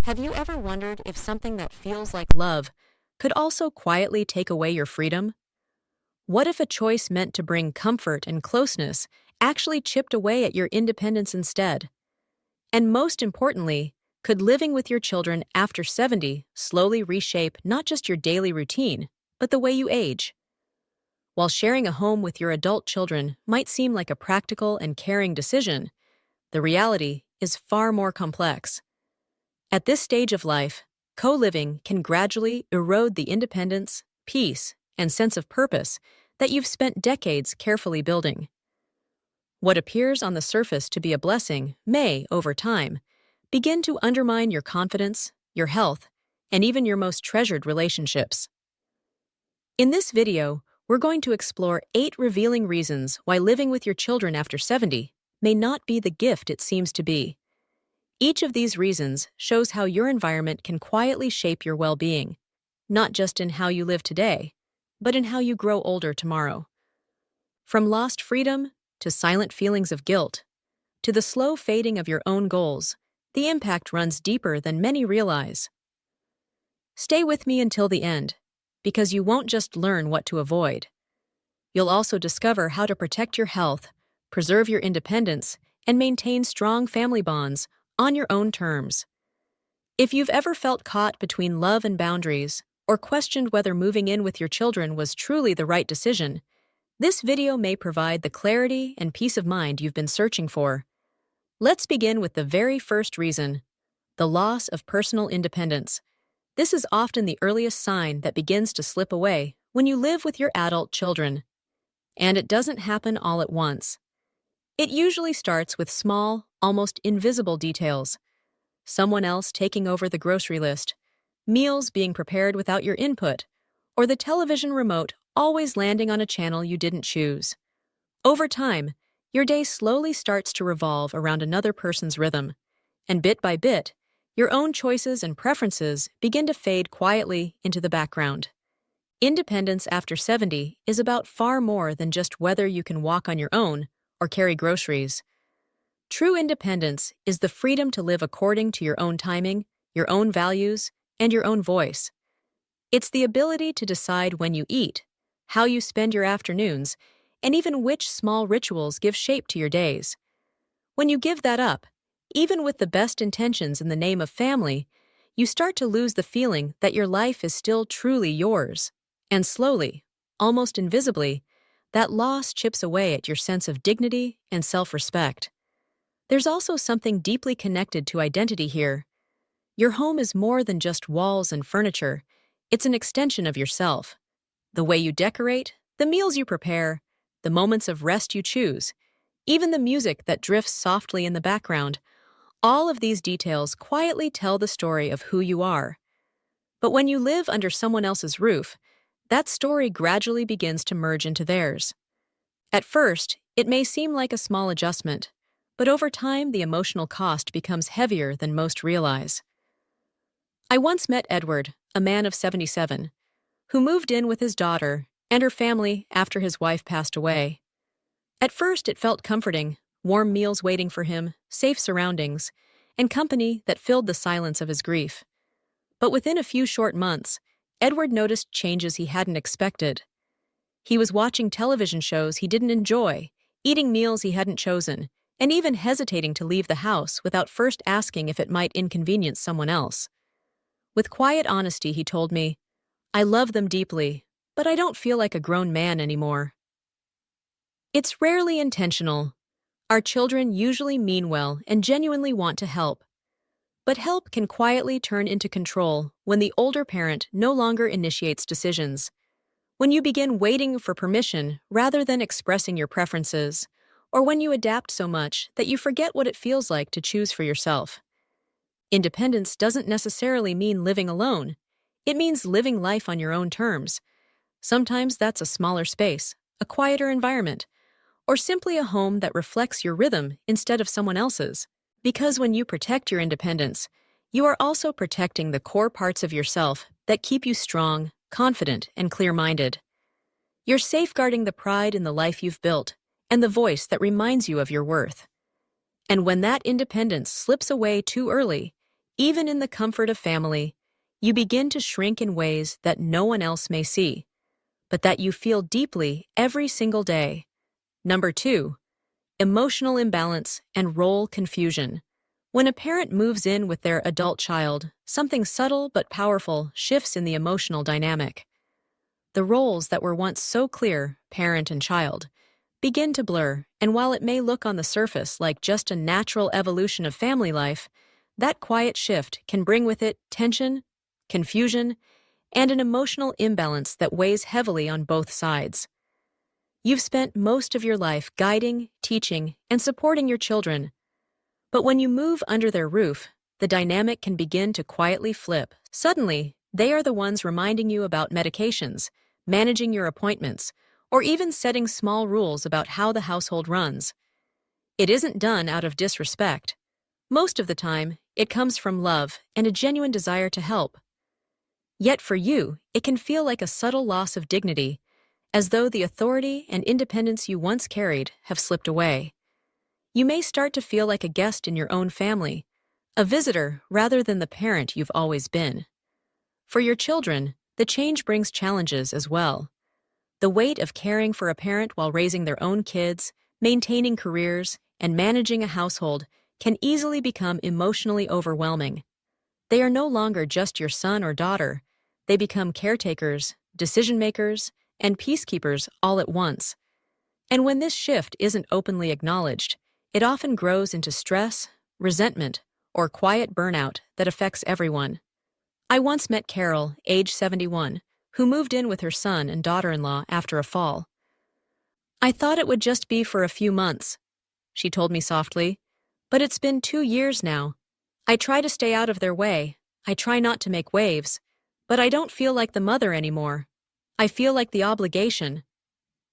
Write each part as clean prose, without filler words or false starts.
Have you ever wondered if something that feels like love could also quietly take away your freedom? What if a choice meant to bring comfort and closeness actually chipped away at your independence instead? And most importantly, could living with your children after 70 slowly reshape not just your daily routine, but the way you age? While sharing a home with your adult children might seem like a practical and caring decision, the reality is far more complex. At this stage of life, co-living can gradually erode the independence, peace, and sense of purpose that you've spent decades carefully building. What appears on the surface to be a blessing may, over time, begin to undermine your confidence, your health, and even your most treasured relationships. In this video, we're going to explore 8 revealing reasons why living with your children after 70 may not be the gift it seems to be. Each of these reasons shows how your environment can quietly shape your well-being, not just in how you live today, but in how you grow older tomorrow. From lost freedom to silent feelings of guilt, to the slow fading of your own goals, the impact runs deeper than many realize. Stay with me until the end, because you won't just learn what to avoid. You'll also discover how to protect your health, preserve your independence, and maintain strong family bonds on your own terms. If you've ever felt caught between love and boundaries, or questioned whether moving in with your children was truly the right decision, this video may provide the clarity and peace of mind you've been searching for. Let's begin with the very first reason: the loss of personal independence. This is often the earliest sign that begins to slip away when you live with your adult children. And it doesn't happen all at once. It usually starts with small, almost invisible details. Someone else taking over the grocery list, meals being prepared without your input, or the television remote always landing on a channel you didn't choose. Over time, your day slowly starts to revolve around another person's rhythm, and bit by bit, your own choices and preferences begin to fade quietly into the background. Independence after 70 is about far more than just whether you can walk on your own or carry groceries. True independence is the freedom to live according to your own timing, your own values, and your own voice. It's the ability to decide when you eat, how you spend your afternoons, and even which small rituals give shape to your days. When you give that up, even with the best intentions in the name of family, you start to lose the feeling that your life is still truly yours. And slowly, almost invisibly, that loss chips away at your sense of dignity and self-respect. There's also something deeply connected to identity here. Your home is more than just walls and furniture. It's an extension of yourself. The way you decorate, the meals you prepare, the moments of rest you choose, even the music that drifts softly in the background, all of these details quietly tell the story of who you are. But when you live under someone else's roof, that story gradually begins to merge into theirs. At first, it may seem like a small adjustment, but over time the emotional cost becomes heavier than most realize. I once met Edward, a man of 77, who moved in with his daughter and her family after his wife passed away. At first it felt comforting, warm meals waiting for him, safe surroundings, and company that filled the silence of his grief. But within a few short months, Edward noticed changes he hadn't expected. He was watching television shows he didn't enjoy, eating meals he hadn't chosen, and even hesitating to leave the house without first asking if it might inconvenience someone else. With quiet honesty, he told me, "I love them deeply, but I don't feel like a grown man anymore." It's rarely intentional. Our children usually mean well and genuinely want to help. But help can quietly turn into control when the older parent no longer initiates decisions. When you begin waiting for permission rather than expressing your preferences, or when you adapt so much that you forget what it feels like to choose for yourself. Independence doesn't necessarily mean living alone. It means living life on your own terms. Sometimes that's a smaller space, a quieter environment, or simply a home that reflects your rhythm instead of someone else's. Because when you protect your independence, you are also protecting the core parts of yourself that keep you strong, confident, and clear-minded. You're safeguarding the pride in the life you've built and the voice that reminds you of your worth. And when that independence slips away too early, Even in the comfort of family, you begin to shrink in ways that no one else may see, but that you feel deeply every single day. Number 2, emotional imbalance and role confusion. When a parent moves in with their adult child, something subtle but powerful shifts in the emotional dynamic. The roles that were once so clear, parent and child, begin to blur, and while it may look on the surface like just a natural evolution of family life, that quiet shift can bring with it tension, confusion, and an emotional imbalance that weighs heavily on both sides. You've spent most of your life guiding, teaching, and supporting your children, but when you move under their roof, the dynamic can begin to quietly flip. Suddenly, they are the ones reminding you about medications, managing your appointments, or even setting small rules about how the household runs. It isn't done out of disrespect. Most of the time, it comes from love and a genuine desire to help. Yet for you, it can feel like a subtle loss of dignity, as though the authority and independence you once carried have slipped away. You may start to feel like a guest in your own family, a visitor rather than the parent you've always been. For your children, the change brings challenges as well. The weight of caring for a parent while raising their own kids, maintaining careers, and managing a household can easily become emotionally overwhelming. They are no longer just your son or daughter. They become caretakers, decision-makers, and peacekeepers all at once. And when this shift isn't openly acknowledged, it often grows into stress, resentment, or quiet burnout that affects everyone. I once met Carol, age 71, who moved in with her son and daughter-in-law after a fall. "I thought it would just be for a few months," she told me softly, "but it's been 2 years now. I try to stay out of their way. I try not to make waves, but I don't feel like the mother anymore. I feel like the obligation."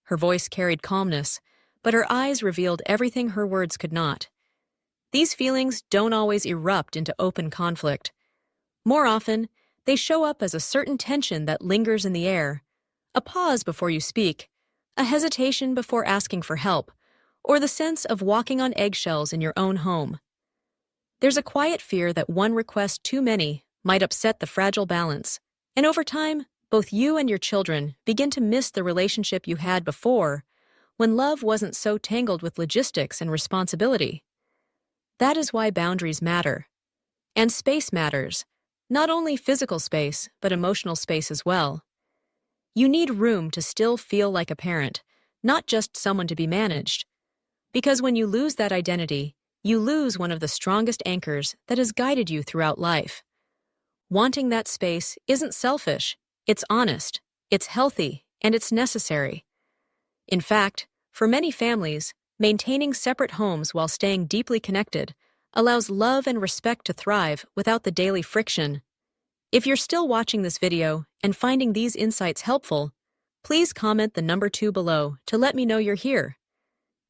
Her voice carried calmness, but her eyes revealed everything her words could not. These feelings don't always erupt into open conflict. More often, they show up as a certain tension that lingers in the air, a pause before you speak, a hesitation before asking for help, or the sense of walking on eggshells in your own home. There's a quiet fear that one request too many might upset the fragile balance, and over time, both you and your children begin to miss the relationship you had before, when love wasn't so tangled with logistics and responsibility. That is why boundaries matter. And space matters, not only physical space, but emotional space as well. You need room to still feel like a parent, not just someone to be managed. Because when you lose that identity, you lose one of the strongest anchors that has guided you throughout life. Wanting that space isn't selfish, it's honest, it's healthy, and it's necessary. In fact, for many families, maintaining separate homes while staying deeply connected allows love and respect to thrive without the daily friction. If you're still watching this video and finding these insights helpful, please comment the number 2 below to let me know you're here.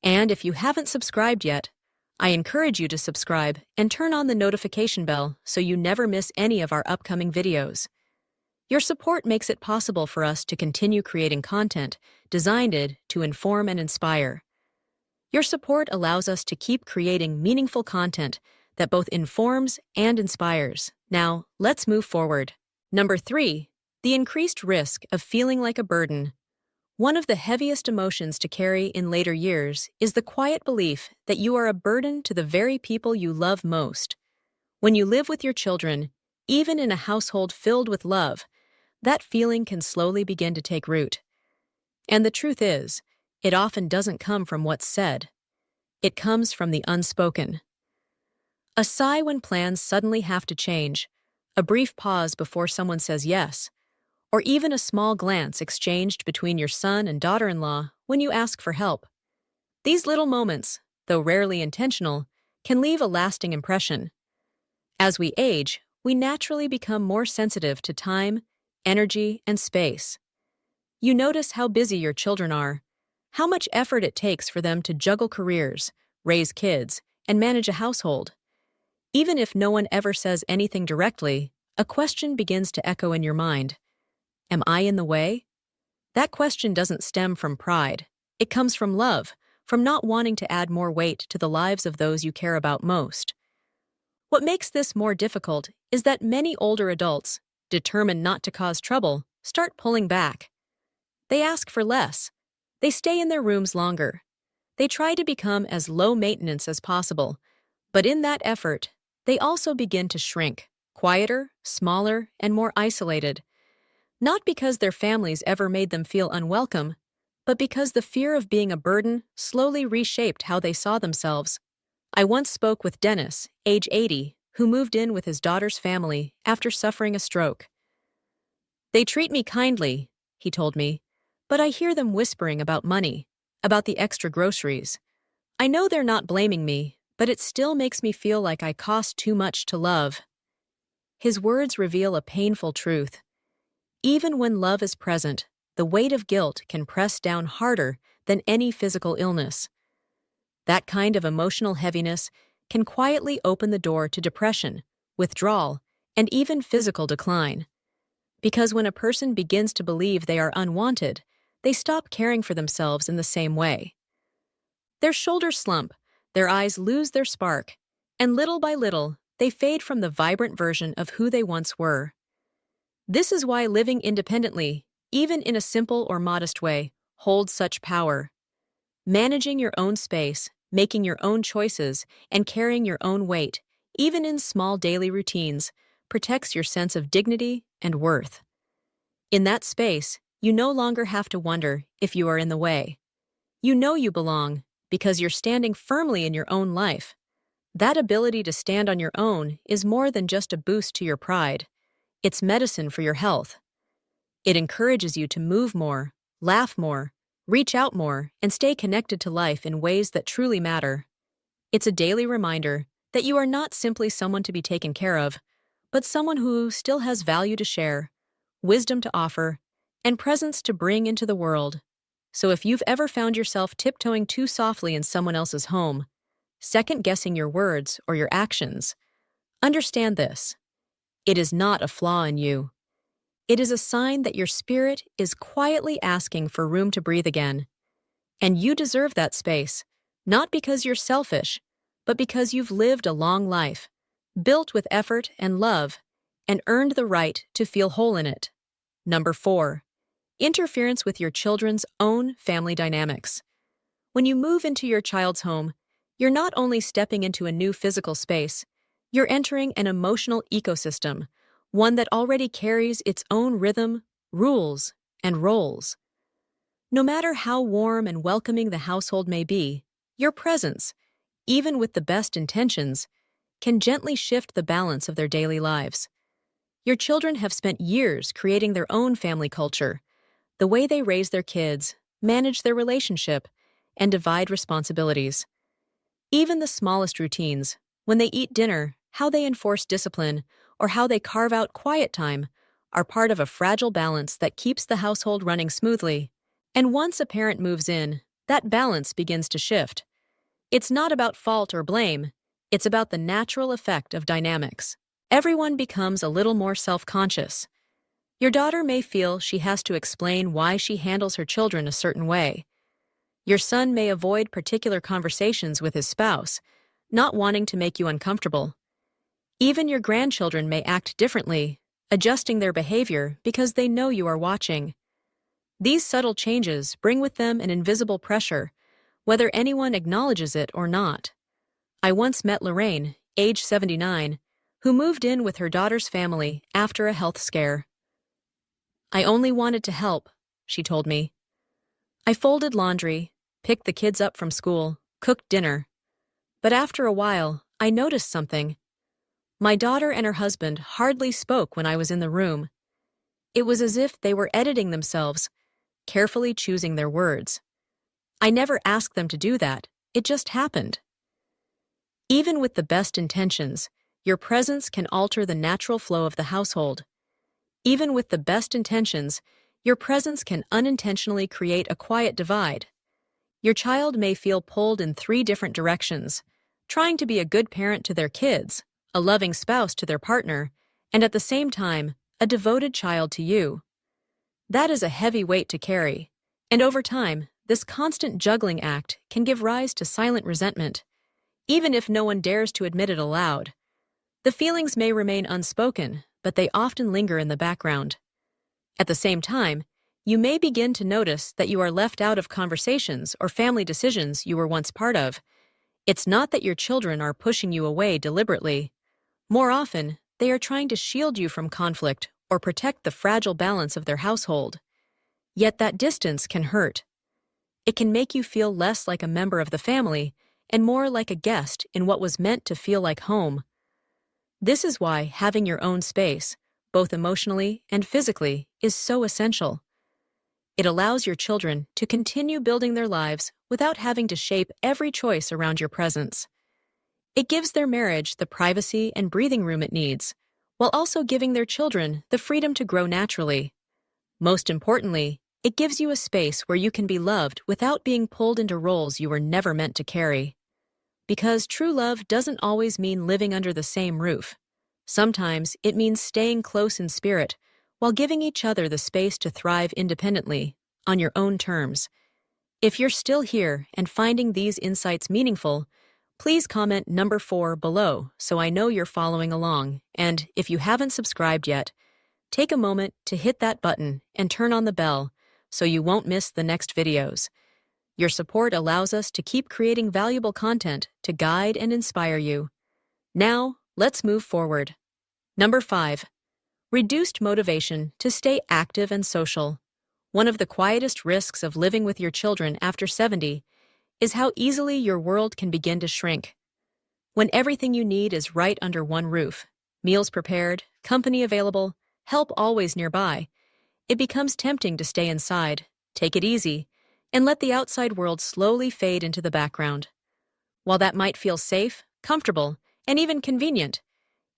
And if you haven't subscribed yet, I encourage you to subscribe and turn on the notification bell so you never miss any of our upcoming videos. Your support makes it possible for us to continue creating content designed to inform and inspire. Your support allows us to keep creating meaningful content that both informs and inspires. Now, let's move forward. Number 3, the increased risk of feeling like a burden. One of the heaviest emotions to carry in later years is the quiet belief that you are a burden to the very people you love most. When you live with your children, even in a household filled with love, that feeling can slowly begin to take root. And the truth is, it often doesn't come from what's said. It comes from the unspoken. A sigh when plans suddenly have to change, a brief pause before someone says yes, or even a small glance exchanged between your son and daughter-in-law when you ask for help. These little moments, though rarely intentional, can leave a lasting impression. As we age, we naturally become more sensitive to time, energy, and space. You notice how busy your children are, how much effort it takes for them to juggle careers, raise kids, and manage a household. Even if no one ever says anything directly, a question begins to echo in your mind. Am I in the way? That question doesn't stem from pride. It comes from love, from not wanting to add more weight to the lives of those you care about most. What makes this more difficult is that many older adults, determined not to cause trouble, start pulling back. They ask for less. They stay in their rooms longer. They try to become as low maintenance as possible, but in that effort, they also begin to shrink, quieter, smaller, and more isolated. Not because their families ever made them feel unwelcome, but because the fear of being a burden slowly reshaped how they saw themselves. I once spoke with Dennis, age 80, who moved in with his daughter's family after suffering a stroke. "They treat me kindly," he told me, "but I hear them whispering about money, about the extra groceries. I know they're not blaming me, but it still makes me feel like I cost too much to love." His words reveal a painful truth. Even when love is present, the weight of guilt can press down harder than any physical illness. That kind of emotional heaviness can quietly open the door to depression, withdrawal, and even physical decline. Because when a person begins to believe they are unwanted, they stop caring for themselves in the same way. Their shoulders slump, their eyes lose their spark, and little by little, they fade from the vibrant version of who they once were. This is why living independently, even in a simple or modest way, holds such power. Managing your own space, making your own choices, and carrying your own weight, even in small daily routines, protects your sense of dignity and worth. In that space, you no longer have to wonder if you are in the way. You know you belong because you're standing firmly in your own life. That ability to stand on your own is more than just a boost to your pride. It's medicine for your health. It encourages you to move more, laugh more, reach out more, and stay connected to life in ways that truly matter. It's a daily reminder that you are not simply someone to be taken care of, but someone who still has value to share, wisdom to offer, and presence to bring into the world. So if you've ever found yourself tiptoeing too softly in someone else's home, second-guessing your words or your actions, understand this. It is not a flaw in you. It is a sign that your spirit is quietly asking for room to breathe again. And you deserve that space, not because you're selfish, but because you've lived a long life, built with effort and love, and earned the right to feel whole in it. Number 4. Interference with your children's own family dynamics. When you move into your child's home, you're not only stepping into a new physical space, you're entering an emotional ecosystem, one that already carries its own rhythm, rules, and roles. No matter how warm and welcoming the household may be, your presence, even with the best intentions, can gently shift the balance of their daily lives. Your children have spent years creating their own family culture, the way they raise their kids, manage their relationship, and divide responsibilities. Even the smallest routines, when they eat dinner, how they enforce discipline, or how they carve out quiet time, are part of a fragile balance that keeps the household running smoothly. And once a parent moves in, that balance begins to shift. It's not about fault or blame, it's about the natural effect of dynamics. Everyone becomes a little more self-conscious. Your daughter may feel she has to explain why she handles her children a certain way. Your son may avoid particular conversations with his spouse, not wanting to make you uncomfortable. Even your grandchildren may act differently, adjusting their behavior because they know you are watching. These subtle changes bring with them an invisible pressure, whether anyone acknowledges it or not. I once met Lorraine, age 79, who moved in with her daughter's family after a health scare. "I only wanted to help," she told me. "I folded laundry, picked the kids up from school, cooked dinner. But after a while, I noticed something. My daughter and her husband hardly spoke when I was in the room. It was as if they were editing themselves, carefully choosing their words. I never asked them to do that, it just happened." Even with the best intentions, your presence can alter the natural flow of the household. Even with the best intentions, your presence can unintentionally create a quiet divide. Your child may feel pulled in 3 different directions, trying to be a good parent to their kids, a loving spouse to their partner, and at the same time, a devoted child to you. That is a heavy weight to carry, and over time, this constant juggling act can give rise to silent resentment, even if no one dares to admit it aloud. The feelings may remain unspoken, but they often linger in the background. At the same time, you may begin to notice that you are left out of conversations or family decisions you were once part of. It's not that your children are pushing you away deliberately. More often, they are trying to shield you from conflict or protect the fragile balance of their household. Yet that distance can hurt. It can make you feel less like a member of the family and more like a guest in what was meant to feel like home. This is why having your own space, both emotionally and physically, is so essential. It allows your children to continue building their lives without having to shape every choice around your presence. It gives their marriage the privacy and breathing room it needs, while also giving their children the freedom to grow naturally. Most importantly, it gives you a space where you can be loved without being pulled into roles you were never meant to carry. Because true love doesn't always mean living under the same roof. Sometimes it means staying close in spirit while giving each other the space to thrive independently, on your own terms. If you're still here and finding these insights meaningful, please comment number 4 below so I know you're following along. And if you haven't subscribed yet, take a moment to hit that button and turn on the bell so you won't miss the next videos. Your support allows us to keep creating valuable content to guide and inspire you. Now, let's move forward. Number 5. Reduced motivation to stay active and social. One of the quietest risks of living with your children after 70 is how easily your world can begin to shrink. When everything you need is right under one roof, meals prepared, company available, help always nearby, it becomes tempting to stay inside, take it easy, and let the outside world slowly fade into the background. While that might feel safe, comfortable, and even convenient,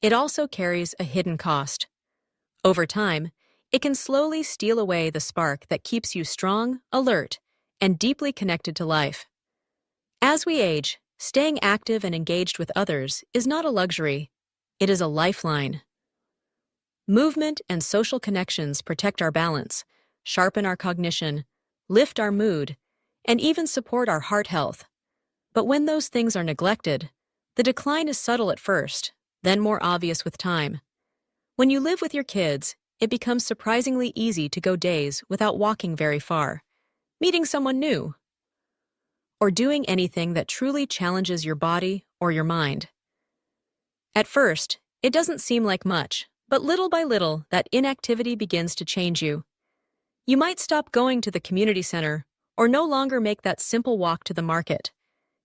it also carries a hidden cost. Over time, it can slowly steal away the spark that keeps you strong, alert, and deeply connected to life. As we age, staying active and engaged with others is not a luxury, it is a lifeline. Movement and social connections protect our balance, sharpen our cognition, lift our mood, and even support our heart health. But when those things are neglected, the decline is subtle at first, then more obvious with time. When you live with your kids, it becomes surprisingly easy to go days without walking very far, meeting someone new, or doing anything that truly challenges your body or your mind. At first, it doesn't seem like much, but little by little, that inactivity begins to change you. You might stop going to the community center or no longer make that simple walk to the market.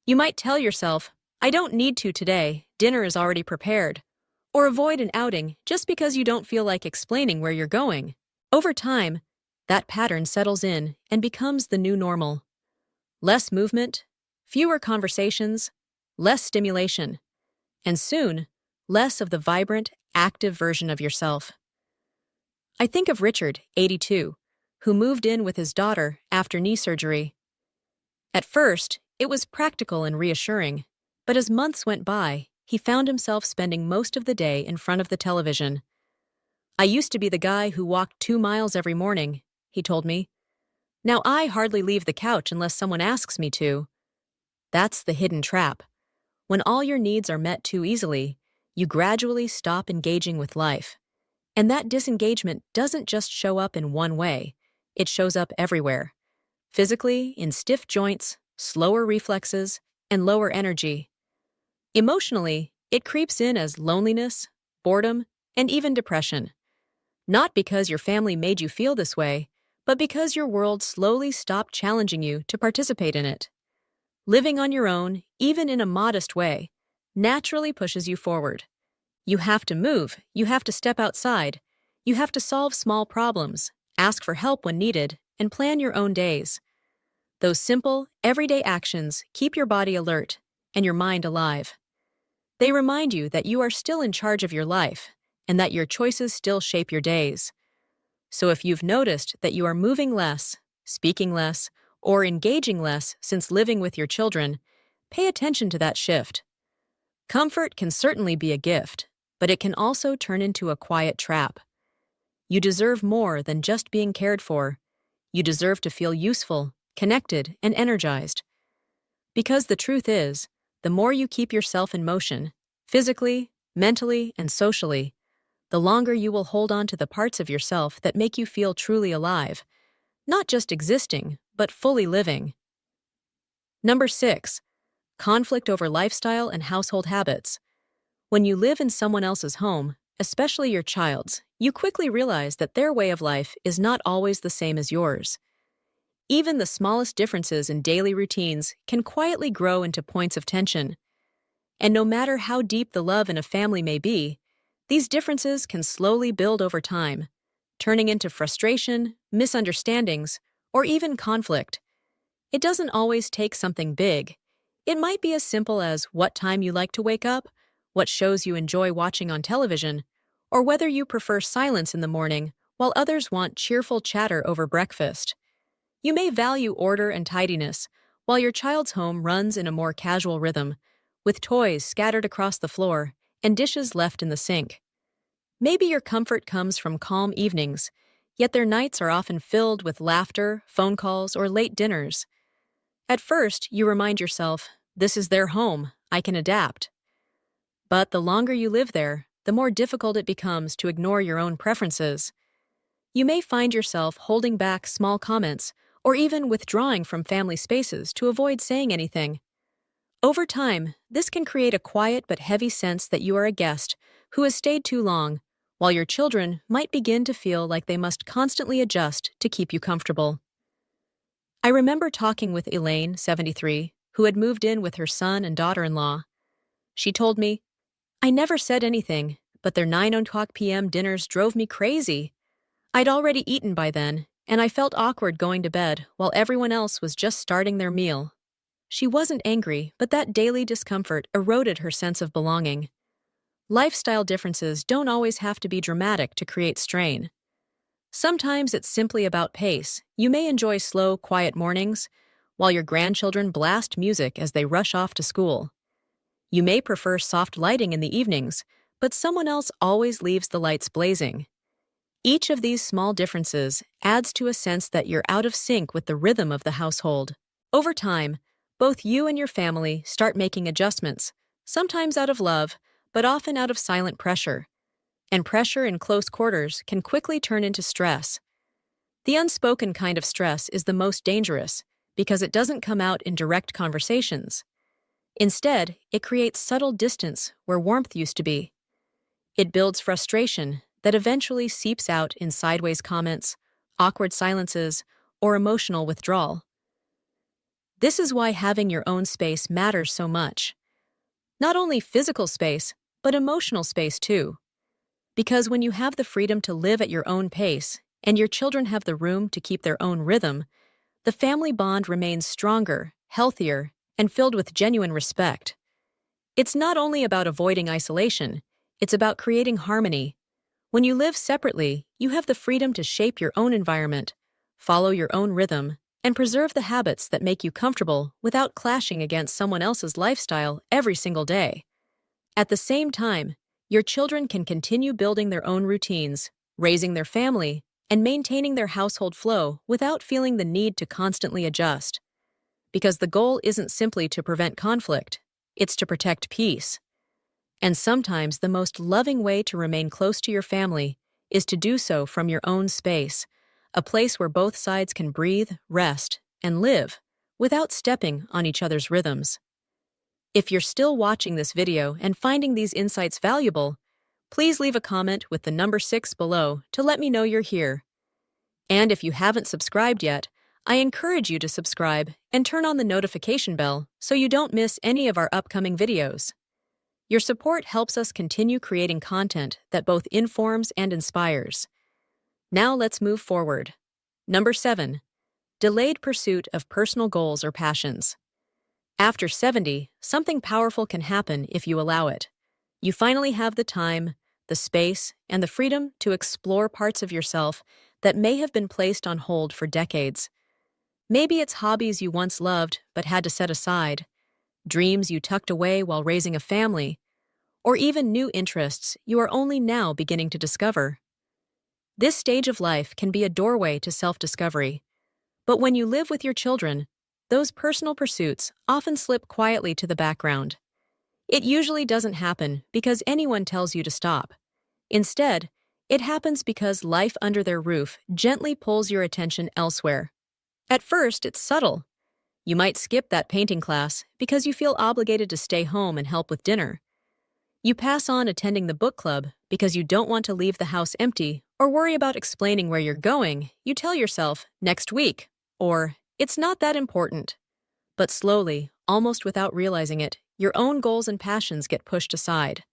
You might tell yourself, "I don't need to today, dinner is already prepared," or avoid an outing just because you don't feel like explaining where you're going. Over time, that pattern settles in and becomes the new normal. Less movement, fewer conversations, less stimulation, and soon, less of the vibrant, active version of yourself. I think of Richard, 82, who moved in with his daughter after knee surgery. At first, it was practical and reassuring, but as months went by, he found himself spending most of the day in front of the television. "I used to be the guy who walked 2 miles every morning," he told me. "Now I hardly leave the couch unless someone asks me to." That's the hidden trap. When all your needs are met too easily, you gradually stop engaging with life. And that disengagement doesn't just show up in one way, it shows up everywhere. Physically, in stiff joints, slower reflexes, and lower energy. Emotionally, it creeps in as loneliness, boredom, and even depression. Not because your family made you feel this way, but because your world slowly stopped challenging you to participate in it. Living on your own, even in a modest way, naturally pushes you forward. You have to move, you have to step outside, you have to solve small problems, ask for help when needed, and plan your own days. Those simple, everyday actions keep your body alert and your mind alive. They remind you that you are still in charge of your life and that your choices still shape your days. So if you've noticed that you are moving less, speaking less, or engaging less since living with your children, pay attention to that shift. Comfort can certainly be a gift, but it can also turn into a quiet trap. You deserve more than just being cared for. You deserve to feel useful, connected, and energized. Because the truth is, the more you keep yourself in motion, physically, mentally, and socially, the longer you will hold on to the parts of yourself that make you feel truly alive, not just existing, but fully living. Number 6. Conflict over lifestyle and household habits. When you live in someone else's home, especially your child's, you quickly realize that their way of life is not always the same as yours. Even the smallest differences in daily routines can quietly grow into points of tension. And no matter how deep the love in a family may be, these differences can slowly build over time, turning into frustration, misunderstandings, or even conflict. It doesn't always take something big. It might be as simple as what time you like to wake up, what shows you enjoy watching on television, or whether you prefer silence in the morning while others want cheerful chatter over breakfast. You may value order and tidiness, while your child's home runs in a more casual rhythm, with toys scattered across the floor and dishes left in the sink. Maybe your comfort comes from calm evenings, yet their nights are often filled with laughter, phone calls, or late dinners. At first, you remind yourself, this is their home, I can adapt. But the longer you live there, the more difficult it becomes to ignore your own preferences. You may find yourself holding back small comments or even withdrawing from family spaces to avoid saying anything. Over time, this can create a quiet but heavy sense that you are a guest who has stayed too long, while your children might begin to feel like they must constantly adjust to keep you comfortable. I remember talking with Elaine, 73, who had moved in with her son and daughter-in-law. She told me, I never said anything, but their 9 o'clock p.m. dinners drove me crazy. I'd already eaten by then, and I felt awkward going to bed while everyone else was just starting their meal. She wasn't angry, but that daily discomfort eroded her sense of belonging. Lifestyle differences don't always have to be dramatic to create strain. Sometimes it's simply about pace. You may enjoy slow, quiet mornings, while your grandchildren blast music as they rush off to school. You may prefer soft lighting in the evenings, but someone else always leaves the lights blazing. Each of these small differences adds to a sense that you're out of sync with the rhythm of the household. Over time, both you and your family start making adjustments, sometimes out of love, but often out of silent pressure. And pressure in close quarters can quickly turn into stress. The unspoken kind of stress is the most dangerous because it doesn't come out in direct conversations. Instead, it creates subtle distance where warmth used to be. It builds frustration that eventually seeps out in sideways comments, awkward silences, or emotional withdrawal. This is why having your own space matters so much. Not only physical space, but emotional space too. Because when you have the freedom to live at your own pace, and your children have the room to keep their own rhythm, the family bond remains stronger, healthier, and filled with genuine respect. It's not only about avoiding isolation, it's about creating harmony. When you live separately, you have the freedom to shape your own environment, follow your own rhythm, and preserve the habits that make you comfortable without clashing against someone else's lifestyle every single day. At the same time, your children can continue building their own routines, raising their family, and maintaining their household flow without feeling the need to constantly adjust. Because the goal isn't simply to prevent conflict, it's to protect peace. And sometimes the most loving way to remain close to your family is to do so from your own space, a place where both sides can breathe, rest, and live without stepping on each other's rhythms. If you're still watching this video and finding these insights valuable, please leave a comment with the number 6 below to let me know you're here. And if you haven't subscribed yet, I encourage you to subscribe and turn on the notification bell so you don't miss any of our upcoming videos. Your support helps us continue creating content that both informs and inspires. Now let's move forward. Number 7. Delayed pursuit of personal goals or passions. After 70, something powerful can happen if you allow it. You finally have the time, the space, and the freedom to explore parts of yourself that may have been placed on hold for decades. Maybe it's hobbies you once loved but had to set aside, dreams you tucked away while raising a family, or even new interests you are only now beginning to discover. This stage of life can be a doorway to self-discovery, but when you live with your children, those personal pursuits often slip quietly to the background. It usually doesn't happen because anyone tells you to stop. Instead, it happens because life under their roof gently pulls your attention elsewhere. At first, it's subtle. You might skip that painting class because you feel obligated to stay home and help with dinner. You pass on attending the book club because you don't want to leave the house empty or worry about explaining where you're going. You tell yourself, next week, or it's not that important. But slowly, almost without realizing it, your own goals and passions get pushed aside.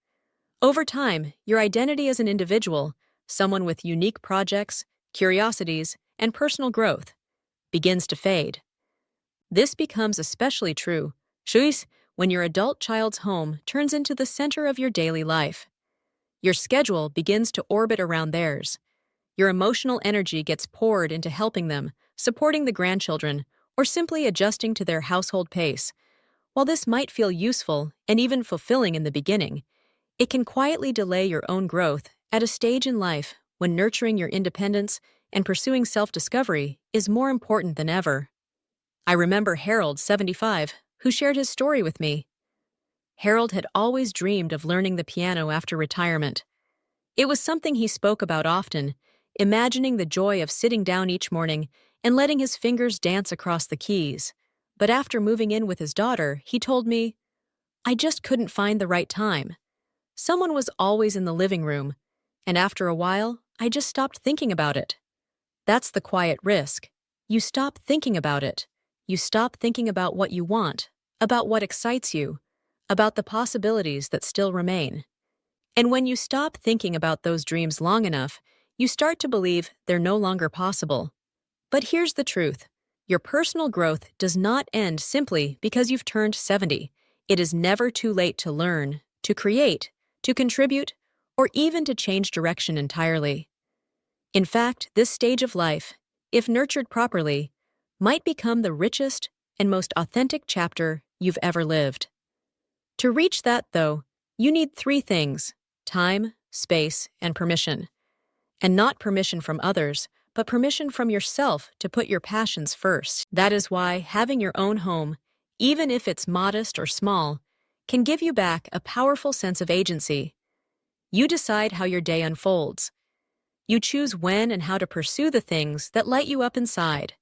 Over time, your identity as an individual, someone with unique projects, curiosities, and personal growth, begins to fade. This becomes especially true, when your adult child's home turns into the center of your daily life. Your schedule begins to orbit around theirs. Your emotional energy gets poured into helping them, supporting the grandchildren, or simply adjusting to their household pace. While this might feel useful and even fulfilling in the beginning, it can quietly delay your own growth at a stage in life when nurturing your independence and pursuing self-discovery is more important than ever. I remember Harold, 75, who shared his story with me. Harold had always dreamed of learning the piano after retirement. It was something he spoke about often, imagining the joy of sitting down each morning and letting his fingers dance across the keys. But after moving in with his daughter, he told me, "I just couldn't find the right time. Someone was always in the living room, and after a while, I just stopped thinking about it." That's the quiet risk. You stop thinking about it. You stop thinking about what you want, about what excites you, about the possibilities that still remain. And when you stop thinking about those dreams long enough, you start to believe they're no longer possible. But here's the truth. Your personal growth does not end simply because you've turned 70. It is never too late to learn, to create, to contribute, or even to change direction entirely. In fact, this stage of life, if nurtured properly, might become the richest and most authentic chapter you've ever lived. To reach that, though, you need three things: time, space, and permission. And not permission from others, but permission from yourself to put your passions first. That is why having your own home, even if it's modest or small, can give you back a powerful sense of agency. You decide how your day unfolds. You choose when and how to pursue the things that light you up inside.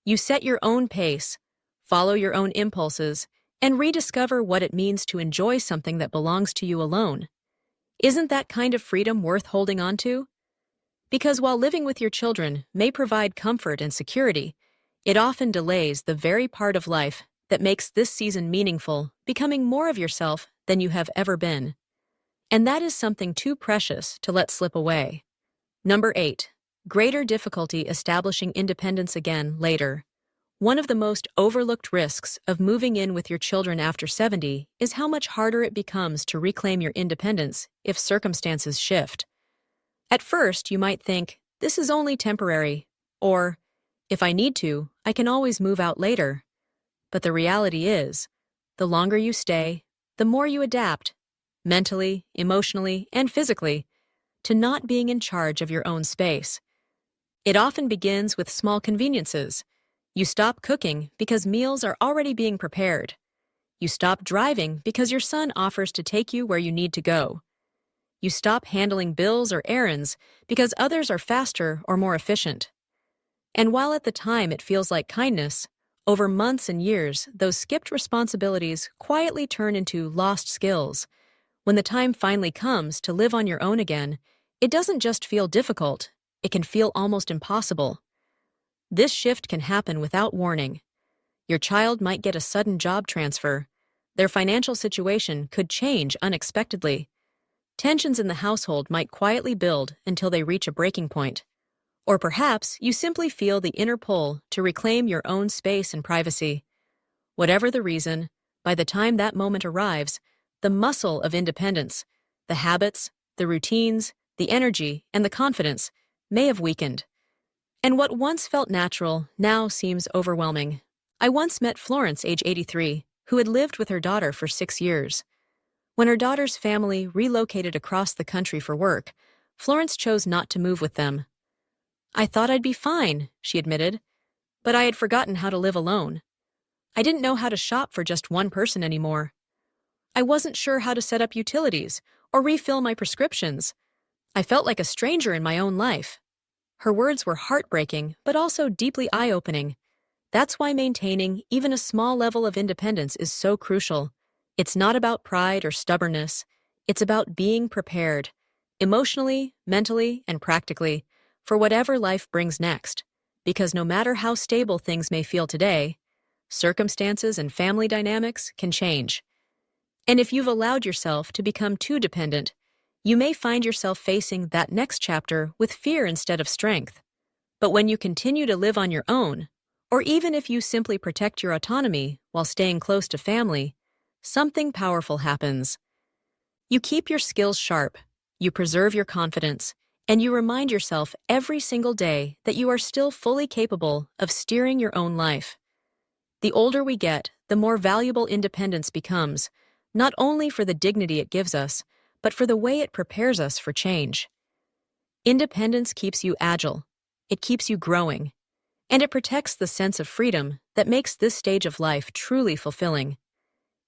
You set your own pace, follow your own impulses, and rediscover what it means to enjoy something that belongs to you alone. Isn't that kind of freedom worth holding on to? Because while living with your children may provide comfort and security, it often delays the very part of life that makes this season meaningful, becoming more of yourself than you have ever been. And that is something too precious to let slip away. Number 8. Greater difficulty establishing independence again later. One of the most overlooked risks of moving in with your children after 70 is how much harder it becomes to reclaim your independence if circumstances shift. At first, you might think, this is only temporary, or, if I need to, I can always move out later. But the reality is, the longer you stay, the more you adapt, mentally, emotionally, and physically, to not being in charge of your own space. It often begins with small conveniences. You stop cooking because meals are already being prepared. You stop driving because your son offers to take you where you need to go. You stop handling bills or errands because others are faster or more efficient. And while at the time it feels like kindness, over months and years, those skipped responsibilities quietly turn into lost skills. When the time finally comes to live on your own again, it doesn't just feel difficult, it can feel almost impossible. This shift can happen without warning. Your child might get a sudden job transfer. Their financial situation could change unexpectedly. Tensions in the household might quietly build until they reach a breaking point. Or perhaps you simply feel the inner pull to reclaim your own space and privacy. Whatever the reason, by the time that moment arrives, the muscle of independence, the habits, the routines, the energy, and the confidence may have weakened. And what once felt natural now seems overwhelming. I once met Florence, age 83, who had lived with her daughter for 6 years. When her daughter's family relocated across the country for work, Florence chose not to move with them. "I thought I'd be fine," she admitted, "but I had forgotten how to live alone. I didn't know how to shop for just one person anymore. I wasn't sure how to set up utilities or refill my prescriptions. I felt like a stranger in my own life. Her words were heartbreaking, but also deeply eye-opening. That's why maintaining even a small level of independence is so crucial. It's not about pride or stubbornness. It's about being prepared, emotionally, mentally, and practically, for whatever life brings next. Because no matter how stable things may feel today, circumstances and family dynamics can change. And if you've allowed yourself to become too dependent, you may find yourself facing that next chapter with fear instead of strength. But when you continue to live on your own, or even if you simply protect your autonomy while staying close to family, something powerful happens. You keep your skills sharp, you preserve your confidence, and you remind yourself every single day that you are still fully capable of steering your own life. The older we get, the more valuable independence becomes, not only for the dignity it gives us, but for the way it prepares us for change. Independence keeps you agile, it keeps you growing, and it protects the sense of freedom that makes this stage of life truly fulfilling.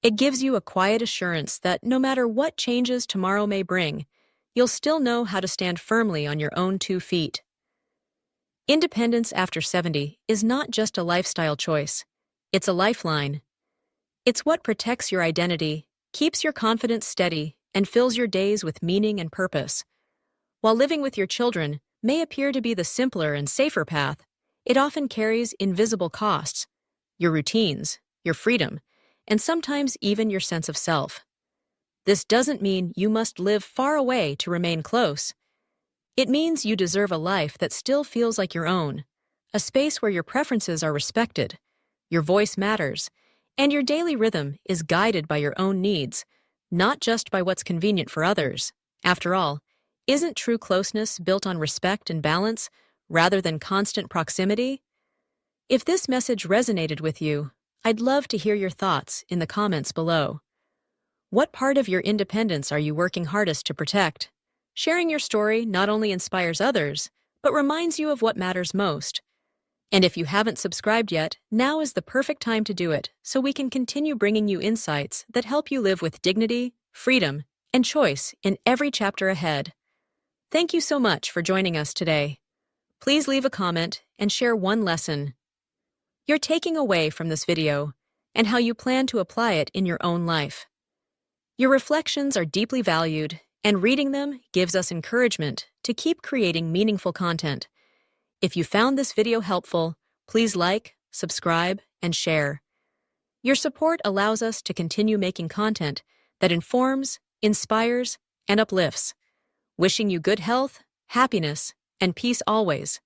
It gives you a quiet assurance that no matter what changes tomorrow may bring, you'll still know how to stand firmly on your own 2 feet. Independence after 70 is not just a lifestyle choice, it's a lifeline. It's what protects your identity, keeps your confidence steady, and fills your days with meaning and purpose. While living with your children may appear to be the simpler and safer path, it often carries invisible costs: your routines, your freedom, and sometimes even your sense of self. This doesn't mean you must live far away to remain close. It means you deserve a life that still feels like your own, a space where your preferences are respected, your voice matters, and your daily rhythm is guided by your own needs, not just by what's convenient for others. After all, isn't true closeness built on respect and balance rather than constant proximity? If this message resonated with you, I'd love to hear your thoughts in the comments below. What part of your independence are you working hardest to protect? Sharing your story not only inspires others, but reminds you of what matters most. And if you haven't subscribed yet, now is the perfect time to do it so we can continue bringing you insights that help you live with dignity, freedom, and choice in every chapter ahead. Thank you so much for joining us today. Please leave a comment and share one lesson you're taking away from this video and how you plan to apply it in your own life. Your reflections are deeply valued, and reading them gives us encouragement to keep creating meaningful content. If you found this video helpful, please like, subscribe, and share. Your support allows us to continue making content that informs, inspires, and uplifts. Wishing you good health, happiness, and peace always.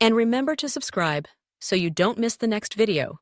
And remember to subscribe so you don't miss the next video.